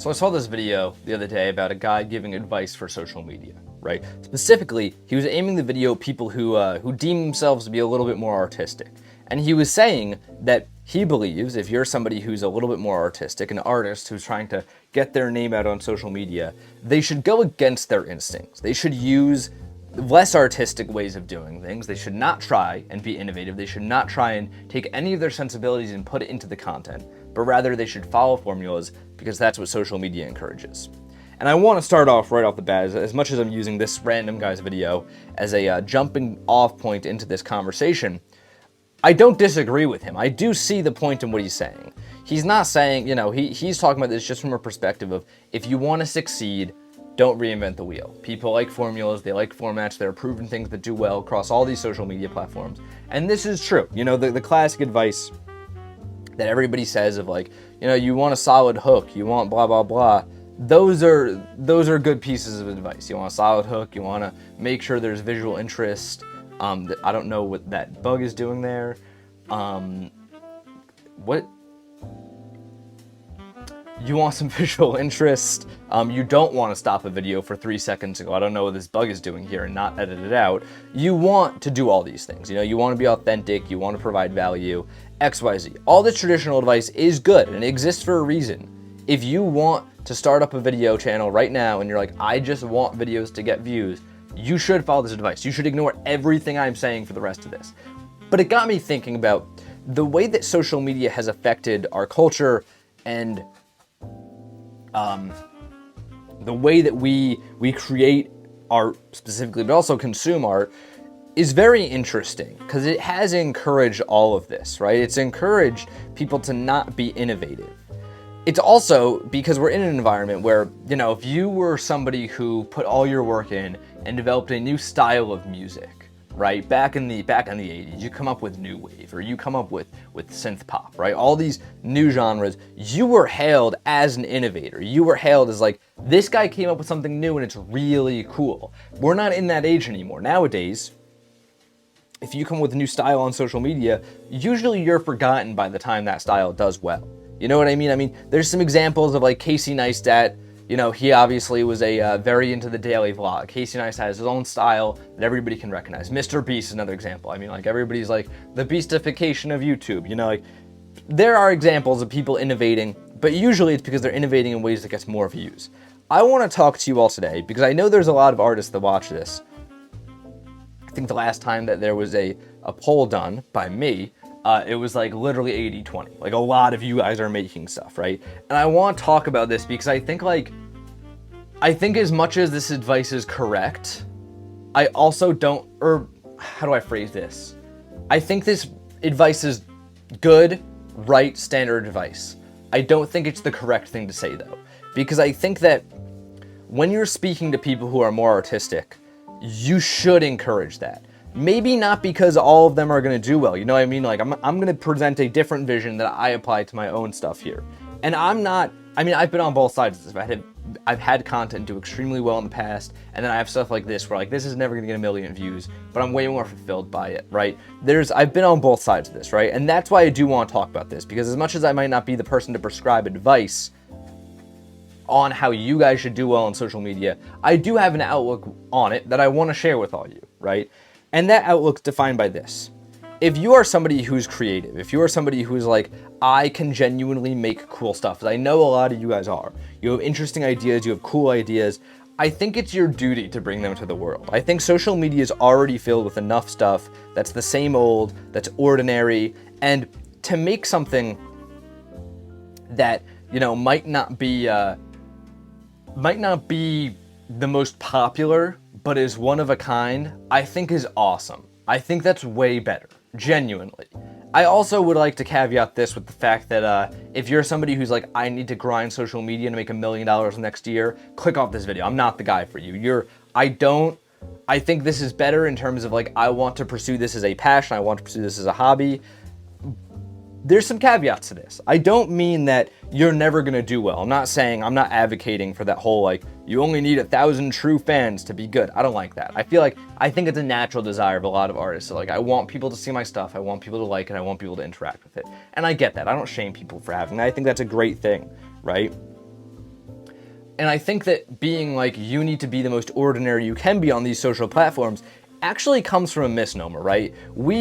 So I saw this video the other day about a guy giving advice for social media, right? Specifically, he was aiming the video at people who deem themselves to be a little bit more artistic. And he was saying that he believes if you're somebody who's a little bit more artistic, an artist who's trying to get their name out on social media, they should go against their instincts. They should use less artistic ways of doing things. They should not try and be innovative. They should not try and take any of their sensibilities and put it into the content, but rather they should follow formulas because that's what social media encourages. And I want to start off right off the bat, as much as I'm using this random guy's video as a jumping off point into this conversation, I don't disagree with him. I do see the point in what he's saying. He's not saying, he's talking about this just from a perspective of if you want to succeed, don't reinvent the wheel. People like formulas, they like formats, there are proven things that do well across all these social media platforms. And this is true. The classic advice that everybody says of you want a solid hook, you want blah, blah, blah. Those are good pieces of advice. You want a solid hook, you want to make sure there's visual interest. I don't know what that bug is doing there. You want some visual interest. You don't want to stop a video for 3 seconds ago. I don't know what this bug is doing here and not edit it out. You want to do all these things. You want to be authentic. You want to provide value. XYZ. All this traditional advice is good and it exists for a reason. If you want to start up a video channel right now and you're like, I just want videos to get views, you should follow this advice. You should ignore everything I'm saying for the rest of this. But it got me thinking about the way that social media has affected our culture and the way that we create art specifically, but also consume art, is very interesting because it has encouraged all of this, right? It's encouraged people to not be innovative. It's also because we're in an environment where, if you were somebody who put all your work in and developed a new style of music, right? Back in the 80s, you come up with new wave or you come up with synth pop, right? All these new genres, you were hailed as an innovator. You were hailed as this guy came up with something new and it's really cool. We're not in that age anymore. Nowadays, if you come with a new style on social media, usually you're forgotten by the time that style does well. You know what I mean? There's some examples of Casey Neistat. He obviously was very into the daily vlog. Casey Neistat has his own style that everybody can recognize. Mr. Beast is another example. Everybody's the beastification of YouTube. There are examples of people innovating, but usually it's because they're innovating in ways that gets more views. I want to talk to you all today because I know there's a lot of artists that watch this. I think the last time that there was a poll done by me, it was literally 80-20. A lot of you guys are making stuff, right? And I want to talk about this because I think as much as this advice is correct, I also don't, or how do I phrase this? I think this advice is good, right, standard advice. I don't think it's the correct thing to say though, because I think that when you're speaking to people who are more artistic, you should encourage that. Maybe not because all of them are going to do well. You know what I mean? I'm going to present a different vision that I apply to my own stuff here. And I've been on both sides of this. I've had content do extremely well in the past, and then I have stuff like this where this is never going to get 1 million views, but I'm way more fulfilled by it, right? I've been on both sides of this, right? And that's why I do want to talk about this, because as much as I might not be the person to prescribe advice on how you guys should do well on social media, I do have an outlook on it that I want to share with all you, right? And that outlook's defined by this. If you are somebody who's creative, if you are somebody who's I can genuinely make cool stuff, as I know a lot of you guys are, you have interesting ideas, you have cool ideas, I think it's your duty to bring them to the world. I think social media is already filled with enough stuff that's the same old, that's ordinary, and to make something that, might not be the most popular, but is one of a kind, I think is awesome. I think that's way better, genuinely. I also would like to caveat this with the fact that if you're somebody who's I need to grind social media to make $1 million next year, click off this video. I'm not the guy for you. I think this is better in terms of I want to pursue this as a passion. I want to pursue this as a hobby. There's some caveats to this. I don't mean that you're never going to do well. I'm not advocating for that whole you only need 1,000 true fans to be good. I don't like that. I think it's a natural desire of a lot of artists. I want people to see my stuff. I want people to like it. I want people to interact with it. And I get that. I don't shame people for having that. I think that's a great thing, right? And I think that being like, you need to be the most ordinary you can be on these social platforms actually comes from a misnomer, right?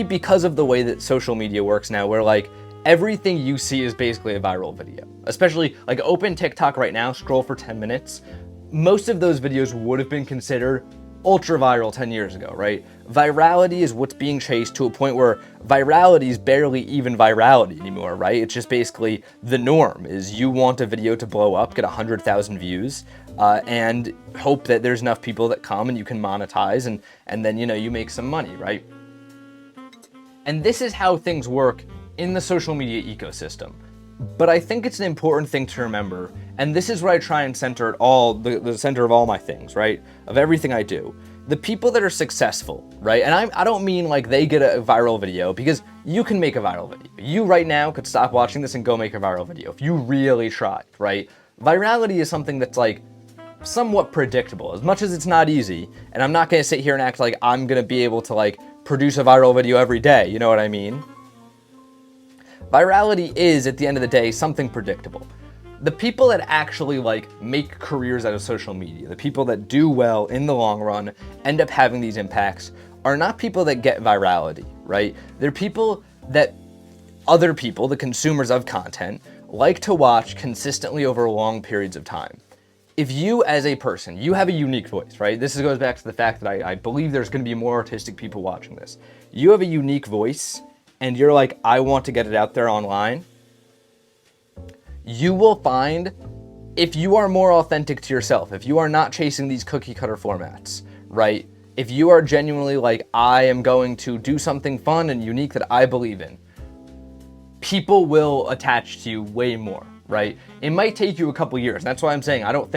Because of the way that social media works now, where like everything you see is basically a viral video. Especially like open TikTok right now, scroll for 10 minutes. Most of those videos would have been considered ultra viral 10 years ago, right? Virality is what's being chased to a point where virality is barely even virality anymore, right? It's just basically the norm is you want a video to blow up, get 100,000 views, and hope that there's enough people that come and you can monetize and then, you know, you make some money, right? And this is how things work in the social media ecosystem. But I think it's an important thing to remember, and this is where I try and center it all, the center of all my things, right? Of everything I do. The people that are successful, right? And I don't mean like they get a viral video, because you can make a viral video. You right now could stop watching this and go make a viral video if you really tried, right? Virality is something that's like somewhat predictable, as much as it's not easy. And I'm not gonna sit here and act like I'm gonna be able to like produce a viral video every day, you know what I mean? Virality is, at the end of the day, something predictable. The people that actually like make careers out of social media, the people that do well in the long run, end up having these impacts, are not people that get virality, right? They're people that other people, the consumers of content, like to watch consistently over long periods of time. If you as a person, you have a unique voice, right? This goes back to the fact that I believe there's gonna be more artistic people watching this. You have a unique voice, and you're like, I want to get it out there online, you will find, if you are more authentic to yourself, if you are not chasing these cookie cutter formats, right? If you are genuinely like, I am going to do something fun and unique that I believe in, people will attach to you way more, right? It might take you a couple years. That's why I'm saying I don't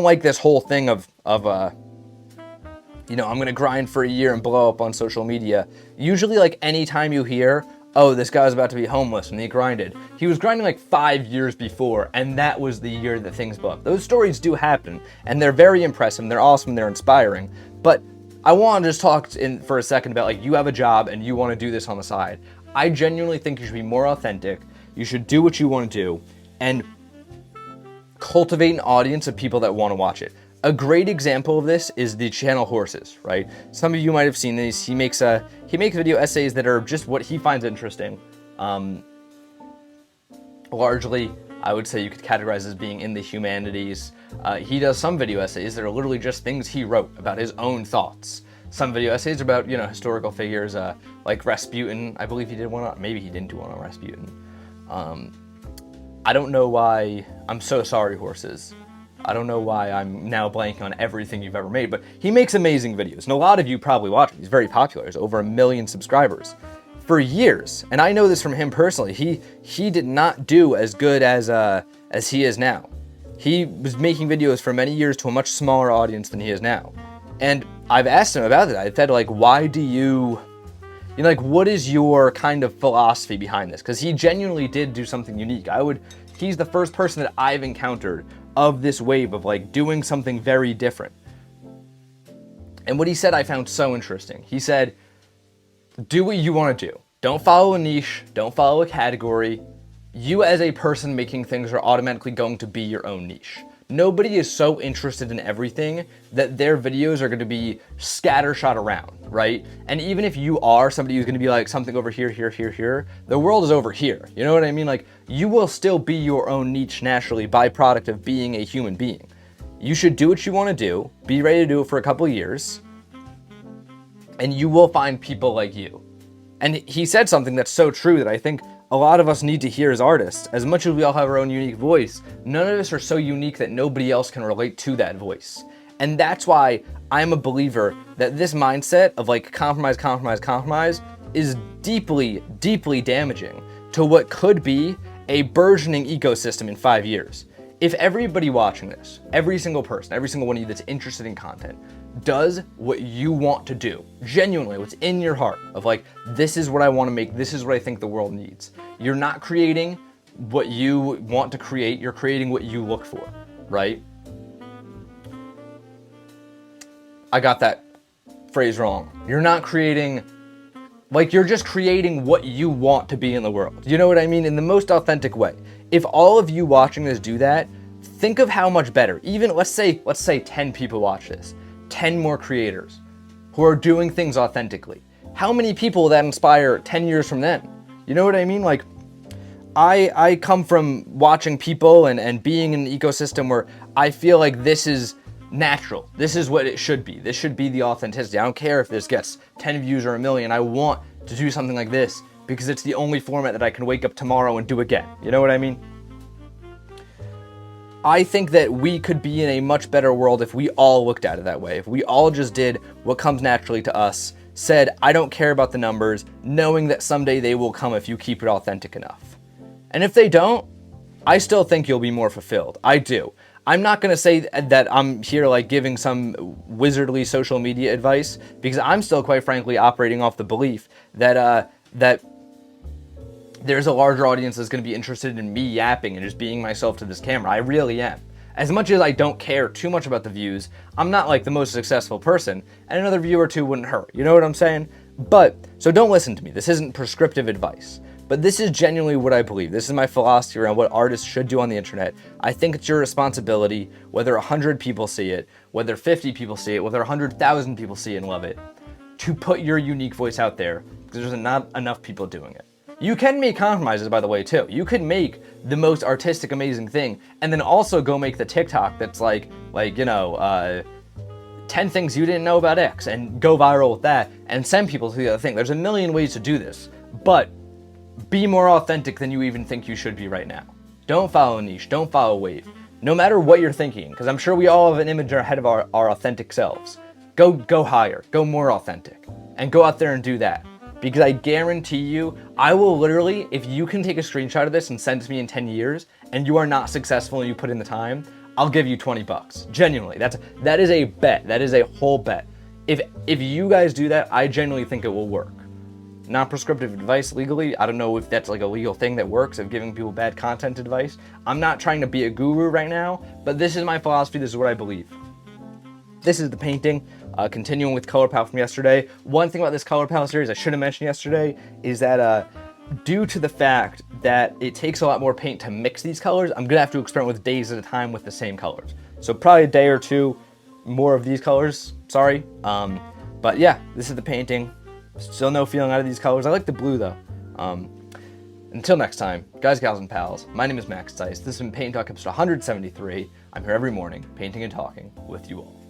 like this whole thing of you know, I'm gonna grind for a year and blow up on social media. Usually, like, anytime you hear, oh, this guy was about to be homeless and he grinded, he was grinding like 5 years before, and that was the year that things blew up. Those stories do happen, and they're very impressive, they're awesome, they're inspiring. But I want to just talk for a second about, like, you have a job and you want to do this on the side. I genuinely think you should be more authentic. You should do what you want to do and cultivate an audience of people that want to watch it. A great example of this is the channel Horses, right? Some of you might have seen these. He makes video essays that are just what he finds interesting. Largely, I would say you could categorize as being in the humanities. He does some video essays that are literally just things he wrote about his own thoughts. Some video essays about, you know, historical figures, like Rasputin. I believe he did one on, maybe he didn't do one on Rasputin. I don't know why. I'm so sorry, Horses. I don't know why I'm now blanking on everything you've ever made, but he makes amazing videos. And a lot of you probably watch him. He's very popular. He's over 1 million subscribers for years. And I know this from him personally. He did not do as good as he is now. He was making videos for many years to a much smaller audience than he is now. And I've asked him about it. I said, like, why do you know, like, what is your kind of philosophy behind this? Because he genuinely did do something unique. He's the first person that I've encountered of this wave of like doing something very different. And what he said I found so interesting. He said, do what you want to do. Don't follow a niche. Don't follow a category. You as a person making things are automatically going to be your own niche. Nobody is so interested in everything that their videos are going to be scattershot around, right? And even if you are somebody who's going to be like something over here, here, the world is over here. You know what I mean? Like, you will still be your own niche naturally, byproduct of being a human being. You should do what you want to do, be ready to do it for a couple of years, and you will find people like you. And he said something that's so true that I think a lot of us need to hear as artists. As much as we all have our own unique voice, none of us are so unique that nobody else can relate to that voice. And that's why I'm a believer that this mindset of like compromise is deeply, deeply damaging to what could be a burgeoning ecosystem in 5 years. If everybody watching this, every single person, every single one of you that's interested in content, does what you want to do, genuinely, what's in your heart of like, this is what I want to make, this is what I think the world needs. You're not creating what you want to create, you're creating what you look for, right? I got that phrase wrong. You're not creating, like, you're just creating what you want to be in the world. You know what I mean? In the most authentic way. If all of you watching this do that, think of how much better, even let's say 10 people watch this, 10 more creators who are doing things authentically. How many people will that inspire 10 years from then? You know what I mean? Like, I come from watching people and being in an ecosystem where I feel like this is natural. This is what it should be. This should be the authenticity. I don't care if this gets 10 views or a million. I want to do something like this because it's the only format that I can wake up tomorrow and do again. You know what I mean? I think that we could be in a much better world if we all looked at it that way. If we all just did what comes naturally to us, said, I don't care about the numbers, knowing that someday they will come if you keep it authentic enough. And if they don't, I still think you'll be more fulfilled. I do. I'm not going to say that I'm here like giving some wizardly social media advice, because I'm still quite frankly operating off the belief that that there's a larger audience that's going to be interested in me yapping and just being myself to this camera. I really am. As much as I don't care too much about the views, I'm not like the most successful person, and another view or two wouldn't hurt. You know what I'm saying? But, so don't listen to me. This isn't prescriptive advice. But this is genuinely what I believe. This is my philosophy around what artists should do on the internet. I think it's your responsibility, whether 100 people see it, whether 50 people see it, whether 100,000 people see it and love it, to put your unique voice out there, because there's not enough people doing it. You can make compromises, by the way, too. You can make the most artistic, amazing thing, and then also go make the TikTok that's like 10 things you didn't know about X, and go viral with that, and send people to the other thing. There's a million ways to do this, but be more authentic than you even think you should be right now. Don't follow a niche, don't follow a wave. No matter what you're thinking, because I'm sure we all have an image in our head of our authentic selves. Go higher, go more authentic, and go out there and do that. Because I guarantee you, I will literally, if you can take a screenshot of this and send it to me in 10 years, and you are not successful and you put in the time, I'll give you $20. Genuinely, that is a bet. That is a whole bet. If you guys do that, I genuinely think it will work. Non-prescriptive advice legally, I don't know if that's like a legal thing that works of giving people bad content advice. I'm not trying to be a guru right now, but this is my philosophy, this is what I believe. This is the painting, continuing with color palette from yesterday. One thing about this color palette series I should have mentioned yesterday is that due to the fact that it takes a lot more paint to mix these colors, I'm gonna have to experiment with days at a time with the same colors. So probably a day or two more of these colors, sorry. But yeah, this is the painting. Still no feeling out of these colors. I like the blue though. Until next time, guys, gals, and pals, my name is Max Tice. This has been Paint and Talk episode 173. I'm here every morning, painting and talking with you all.